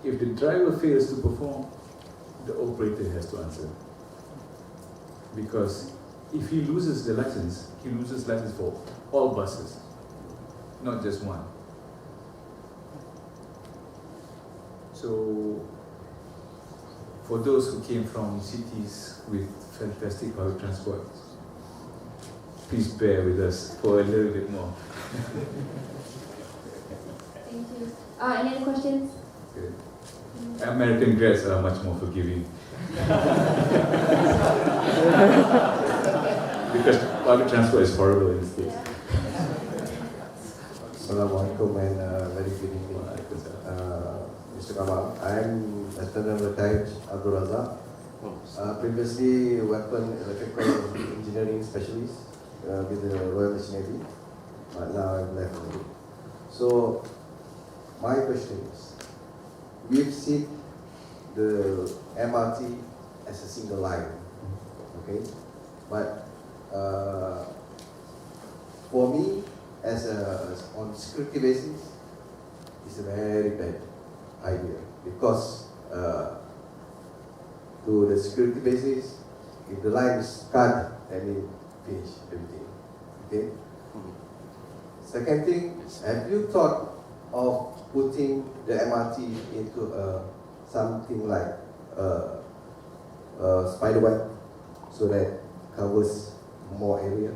If the driver fails to perform, the operator has to answer. Because if he loses the license, he loses license for all buses, not just one. So, for those who came from cities with fantastic public transport, please bear with us for a little bit more. Thank you. Any other questions? Okay. American grads are much more forgiving. Because public transport is horrible in the States. Assalamualaikum and very good evening. Mr. Kamal, I'm Lieutenant Retired Abdul Razak. Previously, weapon electrical engineering specialist with the Royal Navy, but now I've left. So, my question is, we've seen the MRT as a single line, okay? But for me, on security basis, it's a very bad idea because to the security basis, if the line is cut, then it finish everything. Okay. Second thing, have you thought of putting the MRT into something like spider web so that covers more area?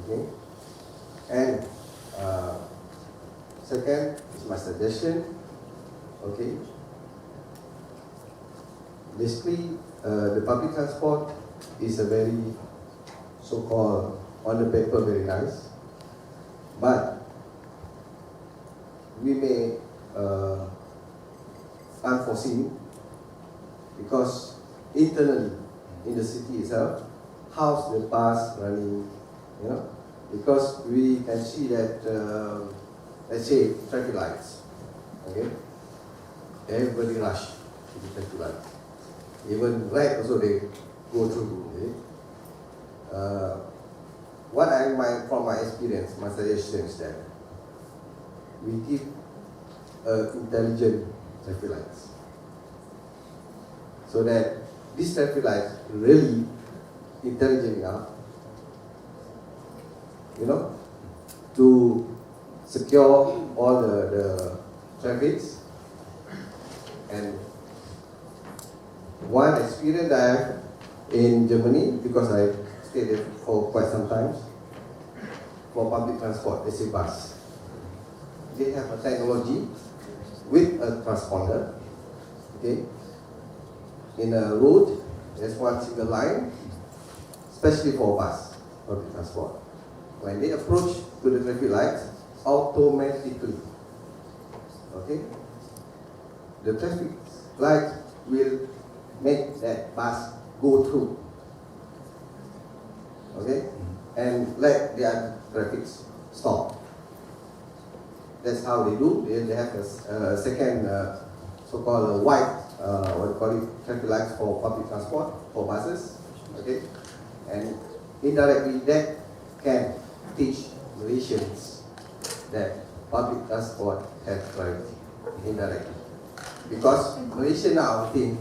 Okay. And second is my suggestion. Okay. Basically, the public transport is a very so-called on the paper very nice, but we may unforeseen because internally in the city itself, how's the bus running, you know? Because we can see that, let's say, traffic lights, okay? Everybody rush to the traffic lights. Even red also they go through, okay? From my experience, my suggestion is that we give intelligent traffic lights. So that these traffic lights really intelligent enough, you know, to secure all the traffics. And one experience I have in Germany, because I stayed there for quite some time, for public transport, let's say bus. They have a technology with a transponder, okay? In a road, there's one single line, especially for bus, public transport. When they approach to the traffic lights, automatically, okay, the traffic light will make that bus go through, okay, and let the other traffic stop. That's how they do. They have a second so-called white, traffic lights for public transport, for buses, okay, and indirectly that can teach Malaysians that public transport has priority, indirectly. Because Malaysia now think,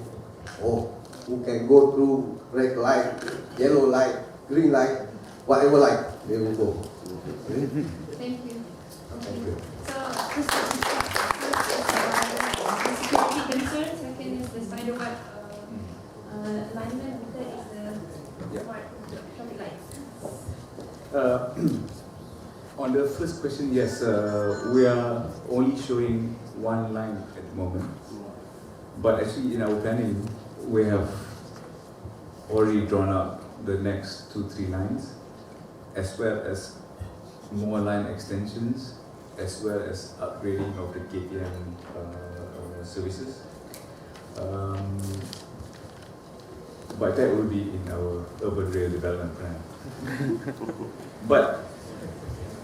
oh, who can go through red light, yellow light, green light, whatever light, they will go. Thank you. Okay. Thank you. So, first is security concern, second is the spider web alignment, third is the smart traffic lights. On the first question, yes, we are only showing one line at the moment. But actually in our planning, we have already drawn up the next 2-3 lines, as well as more line extensions, as well as upgrading of the KTM services. But that will be in our urban rail development plan. But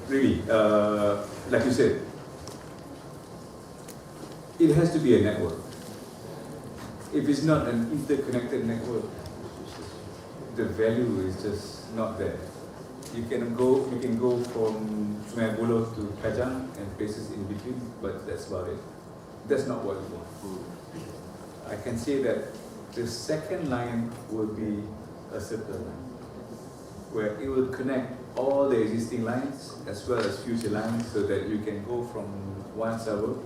really, like you said, it has to be a network. If it's not an interconnected network, the value is just not there. You can go from Sungai Buloh to Kajang and places in between, but that's about it. that's not what we want. I can say that the second line will be a circle line, where it will connect all the existing lines as well as future lines, so that you can go from one suburb,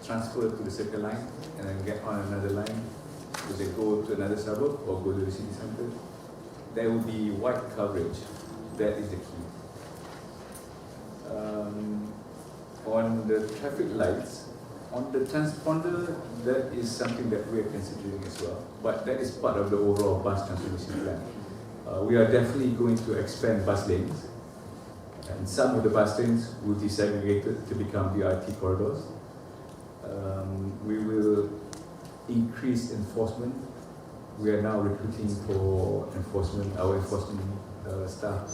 transfer to the circle line, and then get on another line, so they go to another suburb or go to the city center. There will be wide coverage. That is the key. On the traffic lights, on the transponder, that is something that we are considering as well. But that is part of the overall bus transformation plan. We are definitely going to expand bus lanes, and some of the bus lanes will be segregated to become BRT corridors. We will increase enforcement. We are now recruiting for enforcement, our enforcement staff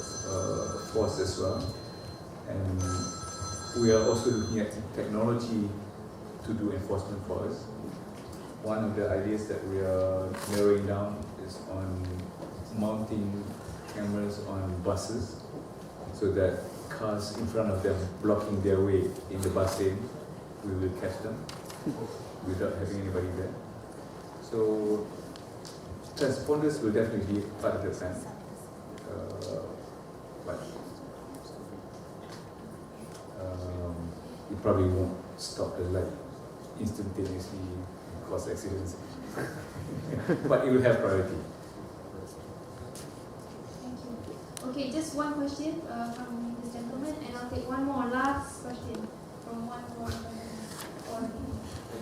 force as well. And we are also looking at technology to do enforcement for us. One of the ideas that we are narrowing down is on mounting cameras on buses, so that cars in front of them blocking their way in the bus lane, we will catch them without having anybody there. So transponders will definitely be part of the plan. But you probably won't stop the light instantaneously and cause accidents. But it will have priority. Thank you. Okay, just one question from this gentleman, and I'll take one more last question from one more.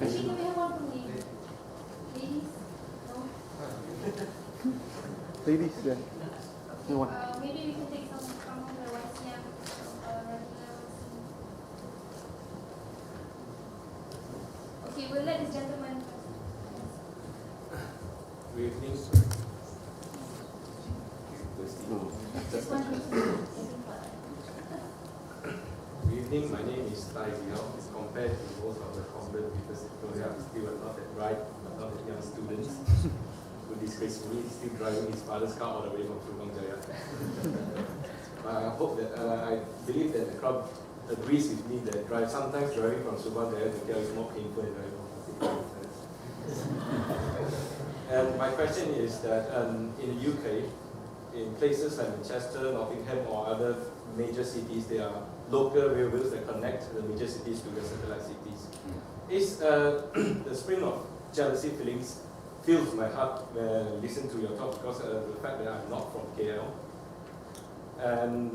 Actually, can we have one from the ladies? No? Ladies, yeah. No one. Maybe we can take some from the YCM regular. Okay, we'll let this gentleman. Good evening. Just one question. Good evening, my name is Tai Liao. Compared to most of the corporate because we are still not that bright, but not that young students who disgracefully still driving his father's car all the way from Subang Jaya. I hope that, I believe that the crowd agrees with me that sometimes driving from Subang Jaya to KL is more painful than driving from Singapore. And my question is that in the UK, in places like Manchester, Nottingham, or other major cities, there are local railways that connect the major cities to the satellite cities. Is the spring of jealousy feelings fills my heart when I listen to your talk, because of the fact that I'm not from KL, and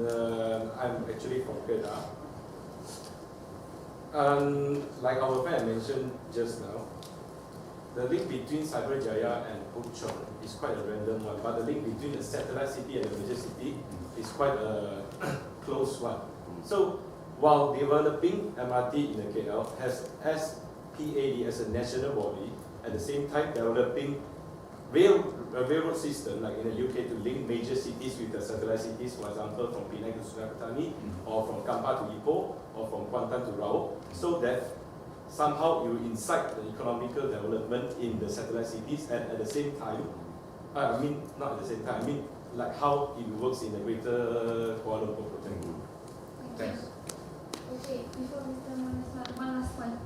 I'm actually from Kedah. Like our friend mentioned just now, the link between Cyberjaya and Puchong is quite a random one, but the link between the satellite city and the major city is quite a close one. So, while developing MRT in the KL has PAD as a national body, at the same time developing a railroad system like in the UK to link major cities with the satellite cities, for example from Penang to Sungai Petani, or from Kampar to Ipoh, or from Kuantan to Rao, so that somehow you incite the economical development in the satellite cities, and at the same time, I mean not at the same time, I mean like how it works in the greater Kuala Lumpur project. Thanks. Okay, before Mr. Manisman, one last one.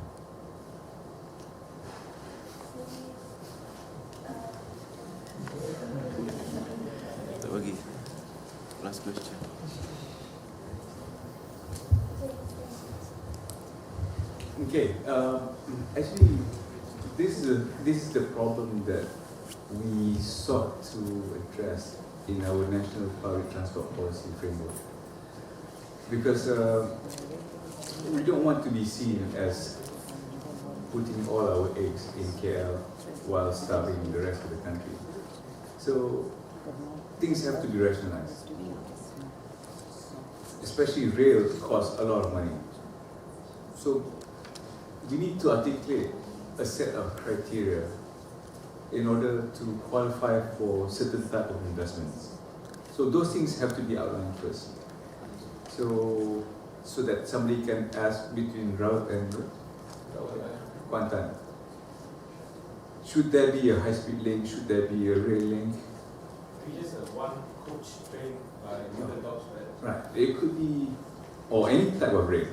Tak bagi. Last question. Okay, actually, this is the problem that we sought to address in our national public transport policy framework, because we don't want to be seen as putting all our eggs in KL while starving the rest of the country. So things have to be rationalized. Especially rail costs a lot of money. So we need to articulate a set of criteria in order to qualify for certain type of investments. So those things have to be outlined first. So that somebody can ask between Rao and Kuantan, should there be a high-speed link? Should there be a rail link? We just have one coach train by Newton Dobbs, right? Right. It could be, or any type of rail.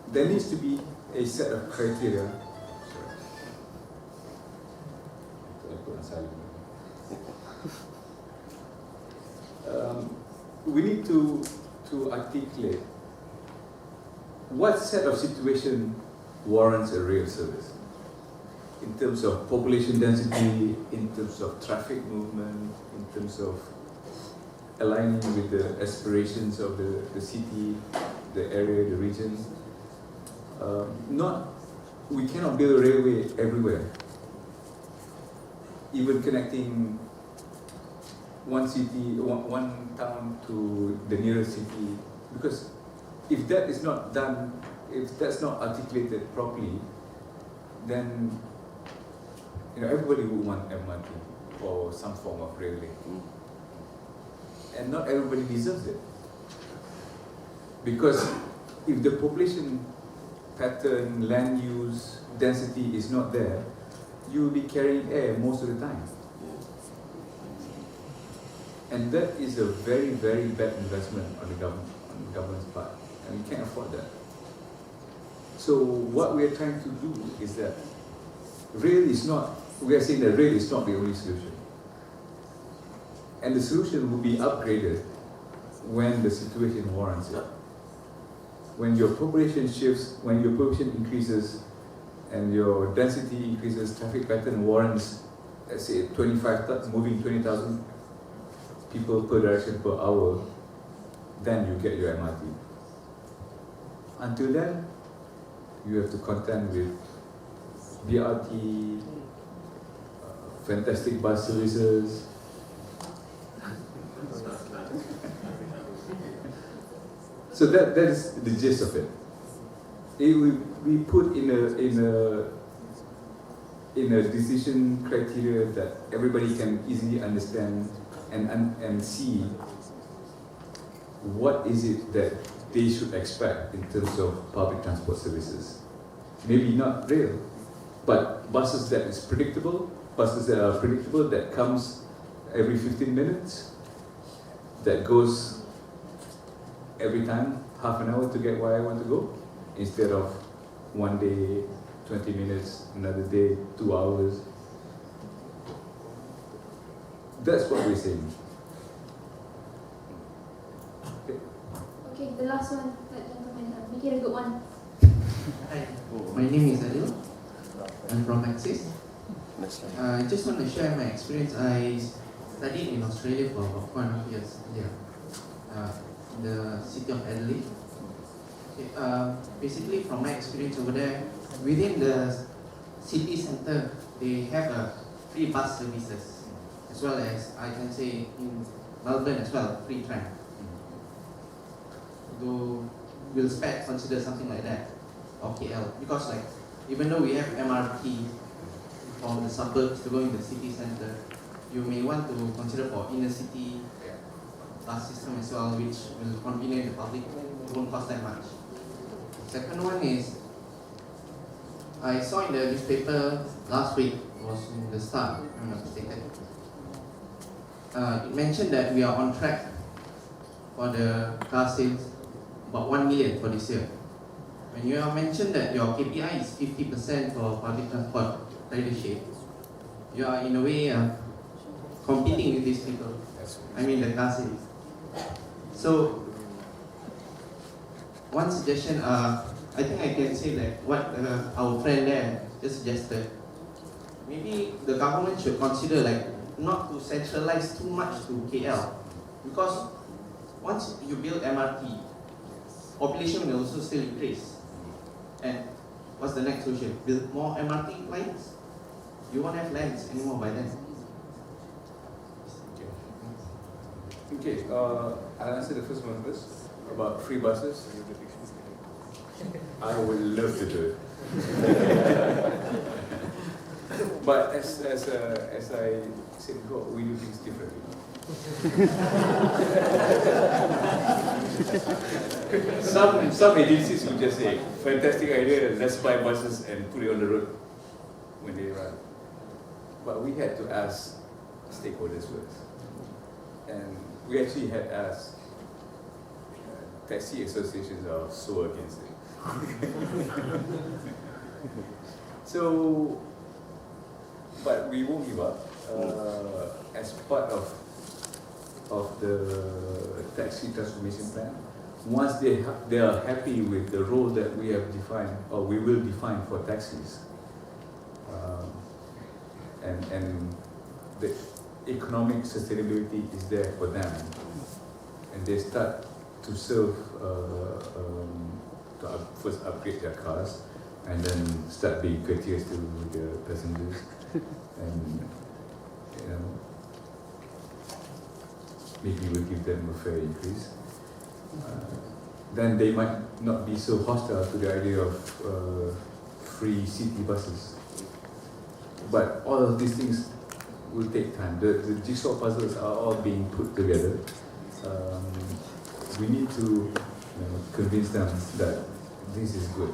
There needs to be a set of criteria. We need to articulate what set of situation warrants a rail service in terms of population density, in terms of traffic movement, in terms of aligning with the aspirations of the city, the area, the region. We cannot build a railway everywhere. Even connecting one city, one town to the nearest city, because if that is not done, if that's not articulated properly, then everybody would want MRT or some form of railway, and not everybody deserves it. Because if the population pattern, land use, density is not there, you will be carrying air most of the time. And that is a very, very bad investment on the government's part, and we can't afford that. So what we are trying to do is that we are saying that rail is not the only solution. And the solution will be upgraded when the situation warrants it. When your population shifts, when your population increases, and your density increases, traffic pattern warrants, let's say moving 20,000 people per direction per hour, then you get your MRT. Until then, you have to contend with BRT, fantastic bus services. So that is the gist of it. It will be put in a decision criteria that everybody can easily understand and see what is it that they should expect in terms of public transport services. Maybe not rail, but buses that are predictable, that comes every 15 minutes, that goes every time, half an hour to get where I want to go, instead of one day, 20 minutes, another day, 2 hours. That's what we're saying. Okay, the last one, that gentleman, make it a good one. Hi, my name is Adil. I'm from Axis. I just want to share my experience. I studied in Australia for about 1.5 years. In the city of Adelaide. Okay, basically, from my experience over there, within the city centre, they have free bus services, as well as I can say in Melbourne as well, free tram. Though we'll consider something like that, or KL, because even though we have MRT from the suburbs to go in the city centre, you may want to consider for inner city bus system as well, which will convenience the public, it won't cost that much. Second one is, I saw in the newspaper last week, was in the Star, if I'm not mistaken. It mentioned that we are on track for the car sales, about 1 million for this year. When you have mentioned that your KPI is 50% for public transport ridership, you are in a way competing with these people. I mean the car sales. So, one suggestion, I think I can say that what our friend there just suggested. Maybe the government should consider not to centralize too much to KL, because once you build MRT, population will also still increase. And what's the next solution? Build more MRT lines? You won't have lands anymore by then. Okay, I'll answer the first one first, about free buses. I would love to do it. But as I said before, we do things differently. Some agencies will just say, fantastic idea, let's buy buses and put it on the road when they run. But we had to ask stakeholders first. And we actually had asked taxi associations are so against it. So, but we won't give up. As part of the taxi transformation plan, once they are happy with the role that we have defined or we will define for taxis, and the economic sustainability is there for them, and they start to serve first upgrade their cars and then start being courteous to the passengers, and you know, maybe we'll give them a fair increase. Then they might not be so hostile to the idea of free city buses. But all of these things will take time. The jigsaw puzzles are all being put together. We need to convince them that this is good.